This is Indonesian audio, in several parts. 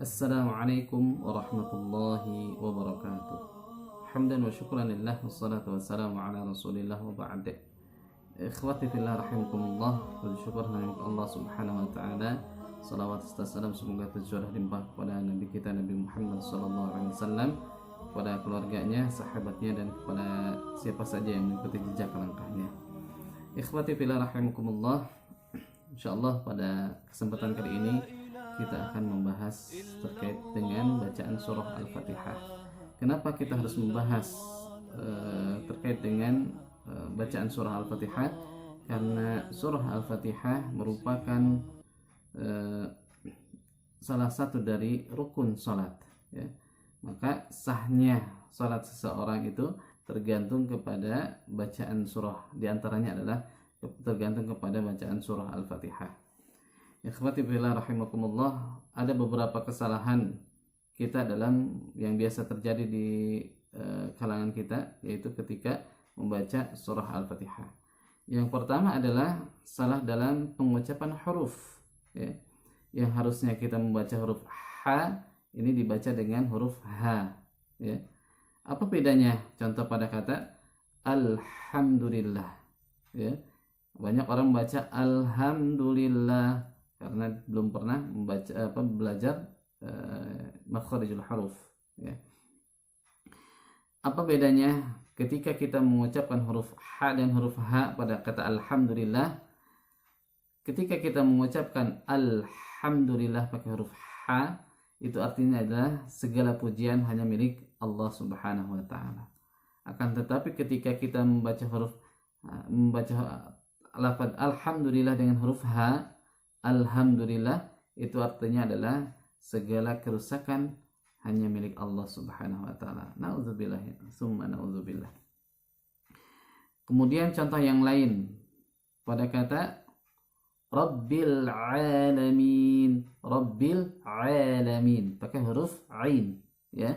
Assalamualaikum warahmatullahi wabarakatuh. Hamdan wa syukran lillah wassalatu wassalamu ala rasulillah wa ba'd. Ikhwati fillah rahimakumullah, bersyukur hanya Allah subhanahu wa ta'ala. Salawat serta salam semoga tercurah limpah kepada Nabi kita Nabi Muhammad sallallahu alaihi wasallam, kepada keluarganya, sahabatnya, dan kepada siapa saja yang mengikuti jejak langkahnya. Ikhwati fillah rahimakumullah, insyaallah pada kesempatan kali ini kita akan membahas terkait dengan bacaan surah Al-Fatihah. Kenapa kita harus membahas terkait dengan bacaan surah Al-Fatihah? Karena surah Al-Fatihah merupakan salah satu dari rukun salat, ya. Maka sahnya salat seseorang itu tergantung kepada bacaan surah. Di antaranya adalah tergantung kepada bacaan surah Al-Fatihah. Ikhwati fillah rahimakumullah, ada beberapa kesalahan kita dalam yang biasa terjadi di kalangan kita, yaitu ketika membaca surah Al-Fatihah. Yang pertama adalah salah dalam pengucapan huruf, ya. Yang harusnya kita membaca huruf H, ini dibaca dengan huruf H, ya. Apa bedanya? Contoh pada kata Alhamdulillah, ya. Banyak orang membaca Alhamdulillah karena belum pernah belajar makharijul huruf, ya. Apa bedanya ketika kita mengucapkan huruf H dan huruf H pada kata Alhamdulillah? Ketika kita mengucapkan Alhamdulillah pakai huruf H, itu artinya adalah segala pujian hanya milik Allah Subhanahu wa taala. Akan tetapi ketika kita membaca lafaz Alhamdulillah dengan huruf H, Alhamdulillah, itu artinya adalah segala kerusakan hanya milik Allah Subhanahu wa taala. Nauzubillah, summa nauzubillah. Kemudian contoh yang lain pada kata Rabbil alamin, Rabbil alamin pakai huruf ain, ya.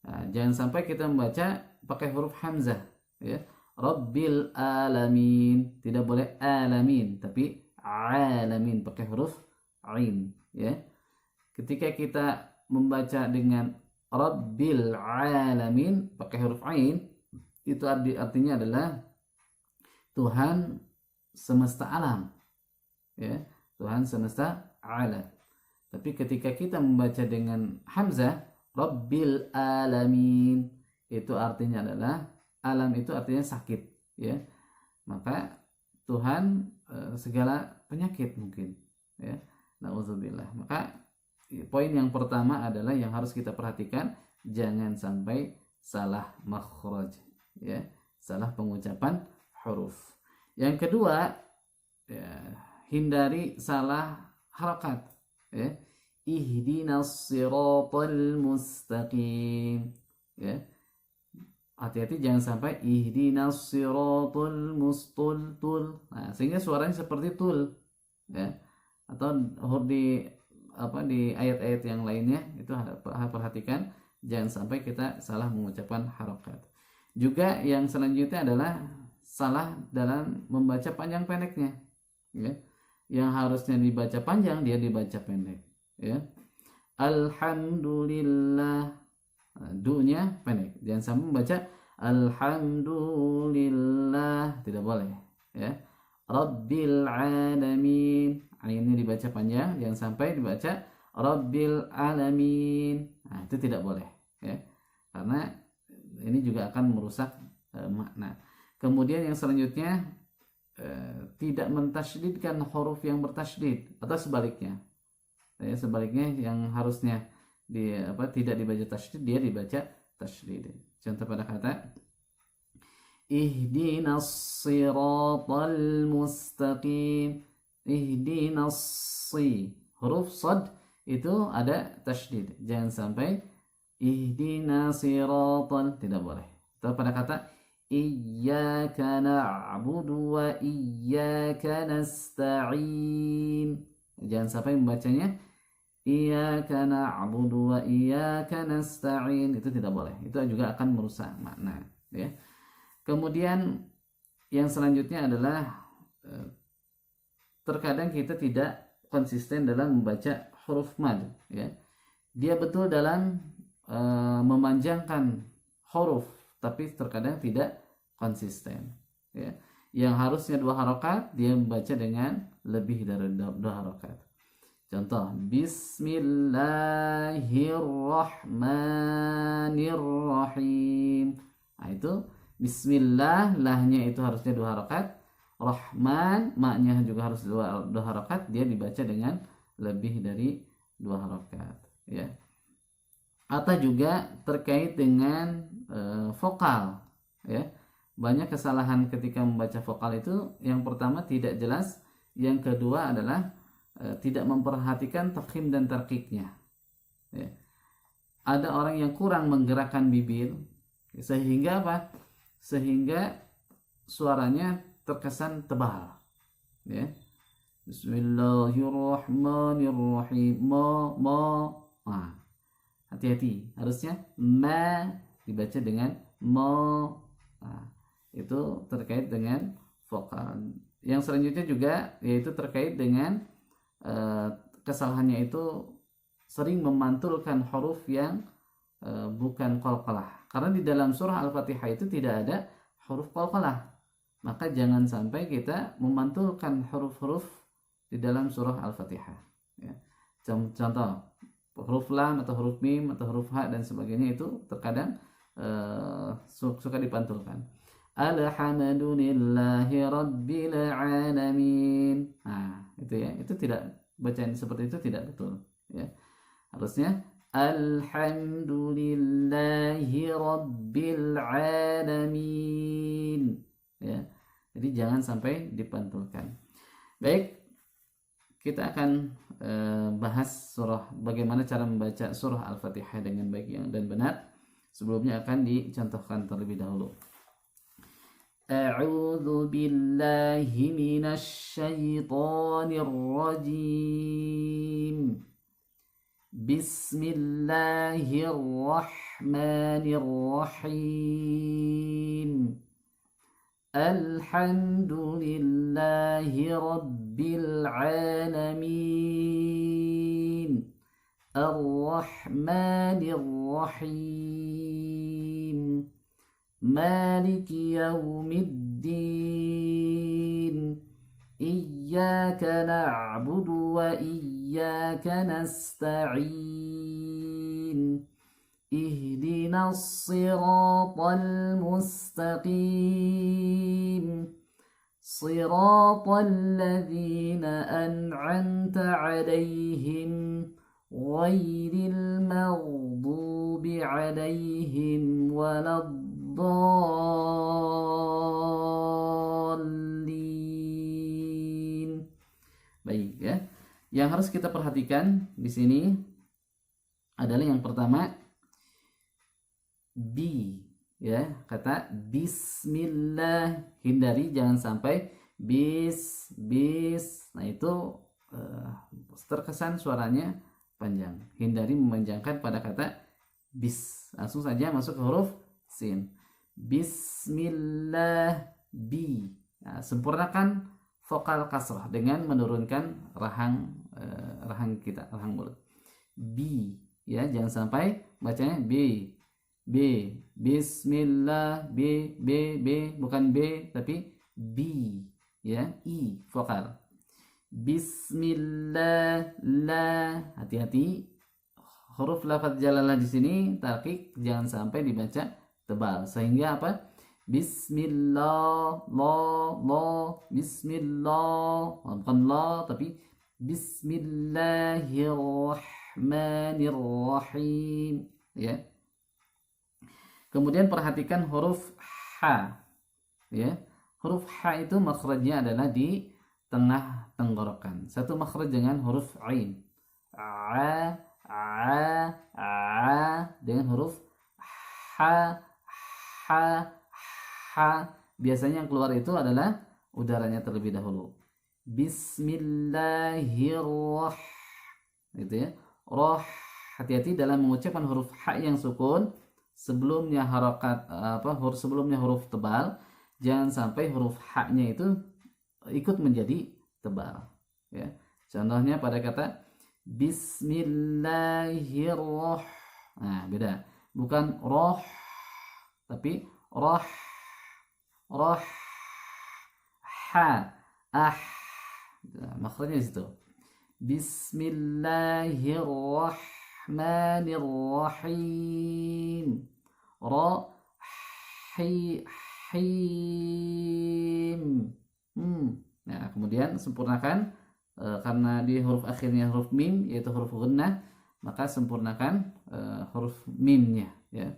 Nah, jangan sampai kita membaca pakai huruf hamzah, ya. Rabbil alamin, tidak boleh alamin, tapi alamin pakai huruf ain, ya. Ketika kita membaca dengan Rabbil alamin pakai huruf ain, itu artinya adalah Tuhan semesta alam, ya, Tuhan semesta alam. Tapi ketika kita membaca dengan hamzah Rabbil alamin, itu artinya adalah alam itu artinya sakit, ya. Maka Tuhan segala penyakit mungkin, ya. Nauzubillah. Maka poin yang pertama adalah yang harus kita perhatikan, jangan sampai salah makhraj, ya, salah pengucapan huruf. Yang kedua, ya, hindari salah harakat, ya. Ihdinas siratal mustaqim, ya. Hati-hati jangan sampai ihdinas siratal mustaqim. Nah, sehingga suaranya seperti tul, ya. Atau di ayat-ayat yang lainnya itu perhatikan jangan sampai kita salah mengucapkan harokat. Juga yang selanjutnya adalah salah dalam membaca panjang pendeknya, ya. Yang harusnya dibaca panjang dia dibaca pendek, ya. Alhamdulillah, du-nya pendek. Jangan sampai membaca Alhamdulillah, tidak boleh, ya. Rabbil alamin, ini dibaca panjang, jangan sampai dibaca Rabbil alamin. Nah, itu tidak boleh, ya. Karena ini juga akan merusak makna. Kemudian yang selanjutnya tidak mentasydidkan huruf yang bertasydid, atau sebaliknya. Ya, sebaliknya yang harusnya tidak dibaca tasydid, dia dibaca tasydid. Contoh pada kata Ihdinas siratal mustaqim. Ihdinas huruf sad itu ada tasydid. Jangan sampai ihdinas siratal, tidak boleh. Atau pada kata iyyaka na'budu wa iyyaka nasta'in, jangan sampai membacanya Iyyaka na'budu wa iyyaka nasta'in, itu tidak boleh. Itu juga akan merusak makna, ya. Kemudian yang selanjutnya adalah terkadang kita tidak konsisten dalam membaca huruf mad, ya. dia betul dalam memanjangkan huruf, tapi terkadang tidak konsisten. Ya. Yang harusnya 2 harokat, dia membaca dengan lebih dari 2 harokat. Contoh, Bismillahirrahmanirrahim. Nah itu Bismillah, lahnya itu harusnya 2 harokat. Rahman, maknya juga harus 2 harokat. Dia dibaca dengan lebih dari 2 harokat. Ya. Atau juga terkait dengan vokal. Ya. Banyak kesalahan ketika membaca vokal itu. Yang pertama tidak jelas. Yang kedua adalah tidak memperhatikan tafkhim dan tarkiknya. Ya. Ada orang yang kurang menggerakkan bibir sehingga apa? Sehingga suaranya terkesan tebal. Ya. Bismillahirrahmanirrahim. Nah, hati-hati. Harusnya ma dibaca dengan mo. Nah, itu terkait dengan vokal. Yang selanjutnya juga yaitu terkait dengan kesalahannya itu sering memantulkan huruf yang bukan qalqalah. Karena di dalam surah Al-Fatihah itu tidak ada huruf qalqalah. Maka jangan sampai kita memantulkan huruf-huruf di dalam surah Al-Fatihah. Ya. Contoh huruf lam atau huruf mim atau huruf ha dan sebagainya itu terkadang suka dipantulkan. Alhamdulillahi rabbil alamin. Nah, itu ya, itu tidak, bacaan seperti itu tidak betul ya. Harusnya alhamdulillahi rabbil alamin ya. Jadi jangan sampai dipantulkan. Baik, kita akan bahas bagaimana cara membaca surah Al-Fatihah dengan baik dan benar. Sebelumnya akan dicontohkan terlebih dahulu. A'udzu billahi minasy syaithanir rajim. Bismillahirrahmanirrahim. Alhamdulillahi rabbil alamin. Ar-Rahmanir Rahim. Maliki yaumiddin. Iyyaka na'budu wa iyyaka nasta'in. Ihdinas siratal mustaqim. Siratal ladzina an'amta 'alaihim ghairil maghdubi 'alaihim waladdallin. Baik ya. Yang harus kita perhatikan di sini adalah yang pertama ya, kata bismillah, hindari jangan sampai bis. Nah itu terkesan suaranya panjang. Hindari memanjangkan pada kata bis. Langsung saja masuk ke huruf sin. Bismillah bi. Nah, sempurnakan vokal kasrah dengan menurunkan rahang kita, rahang mulut. Bi ya, jangan sampai bacanya b. Bismillah b bukan b tapi b ya, i vokal. Bismillah la, hati-hati huruf lafaz jalalah di sini tarkik jangan sampai dibaca tebal sehingga apa? Bismillah bismillah, bukan la tapi bismillahirrahmanirrahim ya. Kemudian perhatikan huruf H ya. Huruf H itu makhrajnya adalah di tengah tenggorokan. Satu makhraj dengan huruf Ain. A dengan huruf H. Biasanya yang keluar itu adalah udaranya terlebih dahulu. Bismillahirrahmanirrahim. Gitu ya. Roh. Hati-hati dalam mengucapkan huruf H yang sukun. Sebelumnya sebelumnya huruf tebal, jangan sampai huruf H-nya itu ikut menjadi tebal ya. Contohnya pada kata Nah, beda. Bukan roh, tapi roh, roh, ha, ah. Nah, makhrajnya di situ. Bismillahirrahmanirrahim. Ra, him. Nah, kemudian sempurnakan karena di huruf akhirnya huruf mim yaitu huruf gunnah, maka sempurnakan huruf mimnya ya.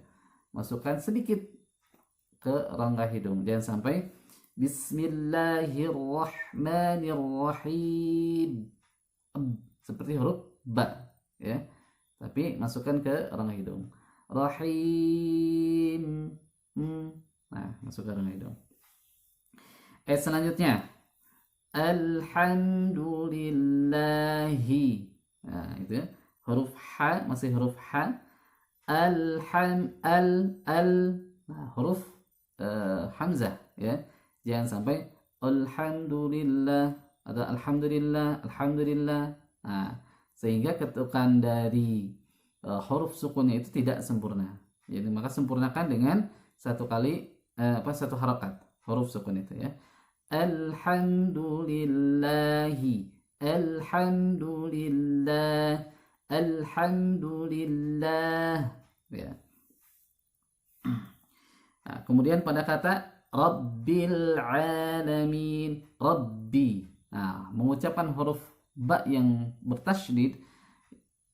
Masukkan sedikit ke rongga hidung. Jangan sampai Bismillahirrahmanirrahim. Seperti huruf ba ya. Tapi masukkan ke rongga hidung. Rahim. Nah, masuk ke rongga hidung. Ayat selanjutnya. Alhamdulillahi. Nah, itu ya. Huruf ha, masih huruf ha. Nah, huruf hamzah ya. Jangan sampai alhamdulillah atau alhamdulillah. Nah, sehingga ketukan dari huruf sukunnya itu tidak sempurna. Jadi maka sempurnakan dengan satu kali satu harakat huruf sukun itu ya. Alhamdulillahi, alhamdulillah ya. Nah, kemudian pada kata Rabbil alamin, Rabbi. Nah, mengucapkan huruf ba yang bertasydid,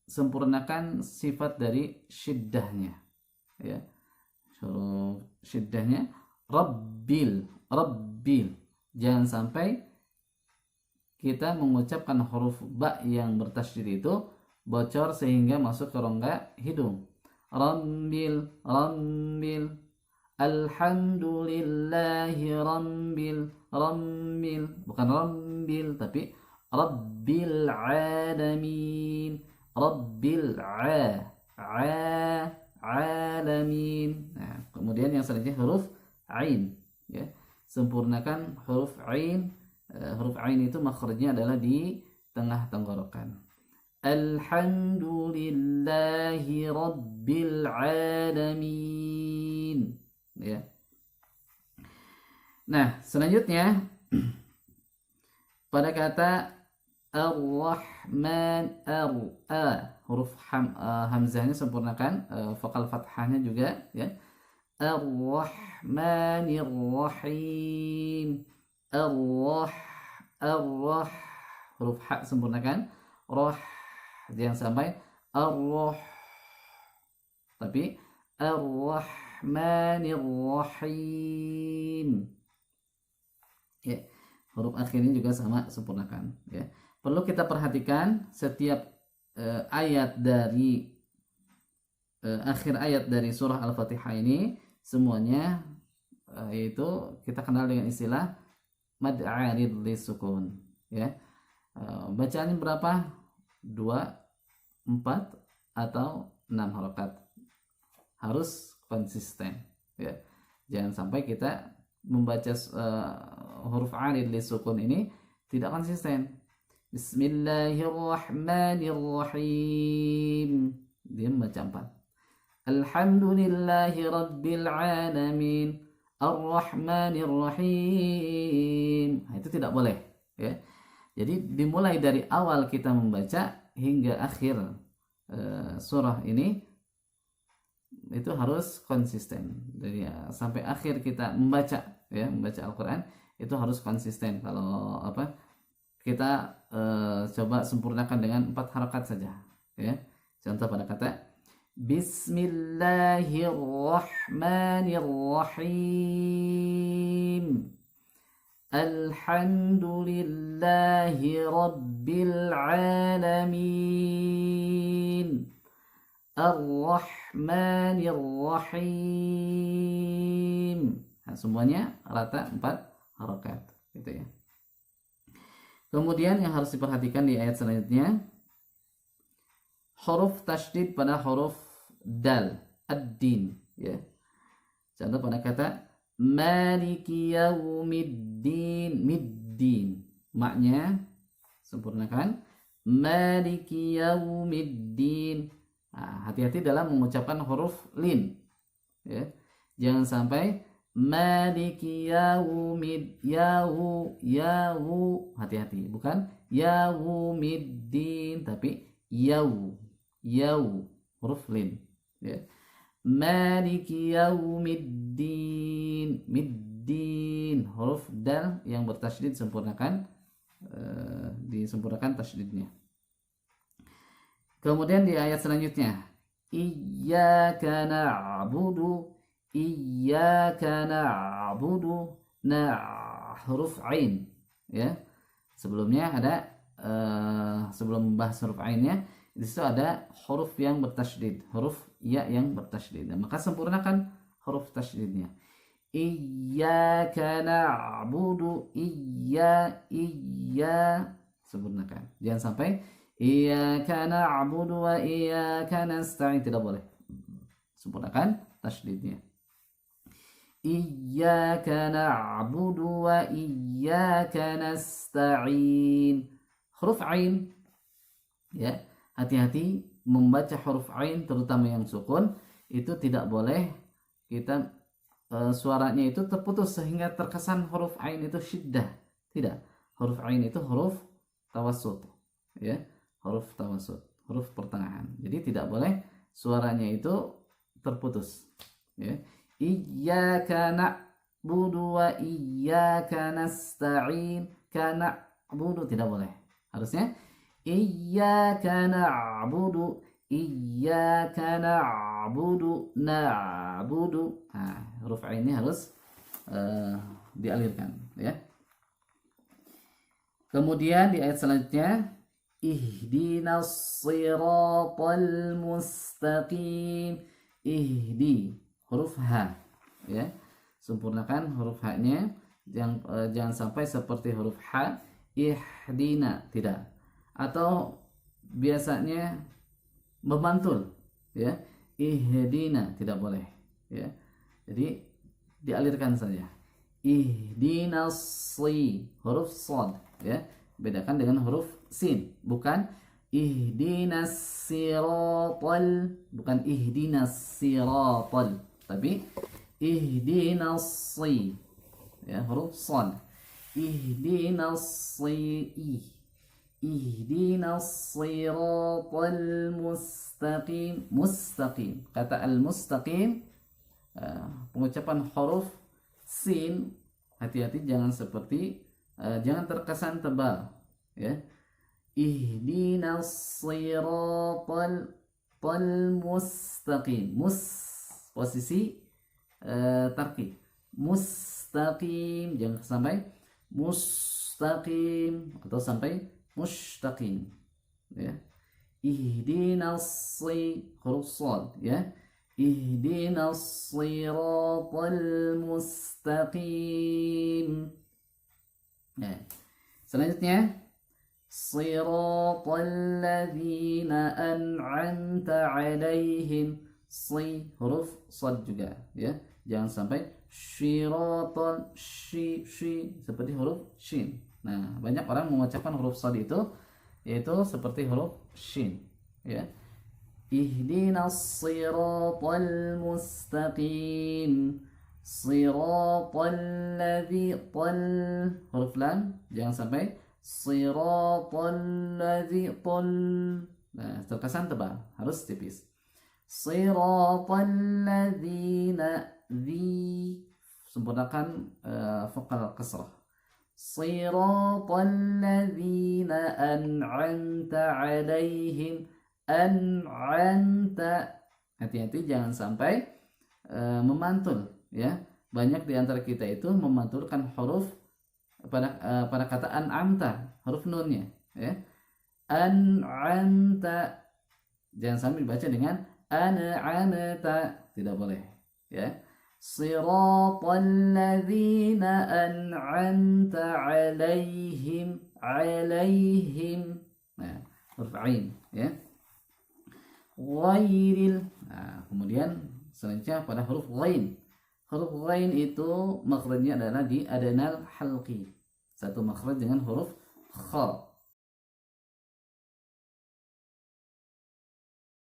sempurnakan sifat dari syiddahnya ya. Huruf syiddahnya Rabbil. Jangan sampai kita mengucapkan huruf ba yang bertasydid itu bocor sehingga masuk ke rongga hidung. Rabbil. Alhamdulillahi rabbil. Bukan rabbil tapi Rabbil alamin. Alamin. Nah, kemudian yang selanjutnya huruf ain ya. Sempurnakan huruf ain. Huruf ain itu makhrajnya adalah di tengah tenggorokan. Alhamdulillahi rabbil alamin ya. Nah, selanjutnya pada kata Ar-Rahman, huruf hamzahnya sempurnakan, vokal fathahnya juga ya. Ar-Rahmanir-Rahim. Huruf ha sempurnakan. Roh, jangan sampai ar-roh, tapi ar-Rahmanir-Rahim ya. Huruf akhirnya juga sama, sempurnakan ya. Perlu kita perhatikan setiap ayat dari akhir ayat dari surah Al-Fatihah ini semuanya yaitu kita kenal dengan istilah mad arid lisukun ya. Bacaannya berapa? 2, 4 atau 6 harokat. Harus konsisten ya. Jangan sampai kita membaca huruf arid lisukun ini tidak konsisten. Bismillahirrahmanirrahim, dia membaca 4. Alhamdulillahi rabbil alamin, ar-rahmanirrahim. Nah, itu tidak boleh ya. Jadi dimulai dari awal kita membaca hingga akhir surah ini itu harus konsisten. Dari sampai akhir kita membaca ya, membaca Al-Qur'an itu harus konsisten. Kalau kita coba sempurnakan dengan 4 harakat saja ya. Contoh pada kata Bismillahirrahmanirrahim. Alhamdulillahi rabbil alamin. Ar-Rahmanir-Rahim. Nah, semuanya rata 4 harakat gitu ya. Kemudian yang harus diperhatikan di ayat selanjutnya, huruf tasydid pada huruf dal, ad-din ya. Contoh pada kata maliki yaumiddin, middin, maknya sempurnakan Maliki yaumiddin. Nah, hati-hati dalam mengucapkan huruf lin, ya. Jangan sampai maliki yawu, hati-hati, bukan yaumiddin tapi yau huruf lin, ya. Maliki yaumiddin, middin huruf dal yang bertasydid disempurnakan tasydidnya. Kemudian di ayat selanjutnya, iyyaka na'budu, huruf ain, ya. Sebelumnya ada sebelum membahas huruf ainnya, di situ ada huruf yang bertasydid, huruf ya yang bertasydid. Maka sempurnakan huruf tasydidnya. Iyyaka na'budu, iya sempurnakan. Jangan sampai iyyaka na'budu wa iyyaka nasta'in, tidak boleh. Sempurnakan tasydidnya. Iyyaka na'budu wa iyyaka nasta'in. Huruf ain, ya. Hati-hati membaca huruf ain terutama yang sukun, itu tidak boleh kita suaranya itu terputus sehingga terkesan huruf ain itu syiddah. Tidak. Huruf ain itu huruf tawassut, ya. Huruf tawassut, huruf pertengahan. Jadi tidak boleh suaranya itu terputus, ya. Iyyaka na'budu wa iyyaka nasta'in. Kana na'budu tidak boleh. Harusnya iyyaka na'budu, iyyaka na'budu. Nah, huruf ain ini harus dialirkan, ya. Kemudian di ayat selanjutnya, ihdinas siratal mustaqim. Ihdi huruf H, ya. Sempurnakan huruf H-nya, jangan sampai seperti huruf H ihdina, tidak. Atau biasanya memantul, ya. Ihdina tidak boleh, ya. Jadi dialirkan saja. Ihdinas huruf shad, ya. Bedakan dengan huruf sin, bukan ihdinas siratal, bukan ihdinas siratal, tapi ihdinas ya, huruf shad. Ihdinas siratal mustaqim. Mustaqim, kata al-mustaqim, pengucapan huruf sin, hati-hati jangan jangan terkesan tebal, ya. Ihdinas siratal mustaqim. Posisi tarki. Mustaqim, jangan sampai mustaqim atau sampai mustaqim, ya. Ihdinas huruf shad, ya. Ihdinas siratal mustaqim. Ya. Selanjutnya, siratal ladzina an'amta 'alaihim. Huruf shad juga, ya. Jangan sampai syiratal seperti huruf shin. Nah, banyak orang mengucapkan huruf shad itu yaitu seperti huruf shin, ya. Ihdinas siratal mustaqim. Siratal ladzi huruf lam, jangan sampai siratal ladzi nah, terkesan tebal, harus tipis. Siratal ladzina sempurnakan vokal kasrah. Siratal ladzina an'amta 'alaihim. An'amta, hati-hati jangan sampai memantul, ya. Banyak di antara kita itu memantulkan huruf pada kata an'amta, huruf nunnya, ya. An'amta, jangan sampai dibaca dengan an'amta, tidak boleh, ya. Siratal ladzina an'amta 'alaihim. Nah, huruf ain, ya. Ghairil. Nah, kemudian selanjutnya pada huruf ghain. Huruf ghain itu makhrajnya adalah di adnal halqi. Satu makhraj dengan huruf kha.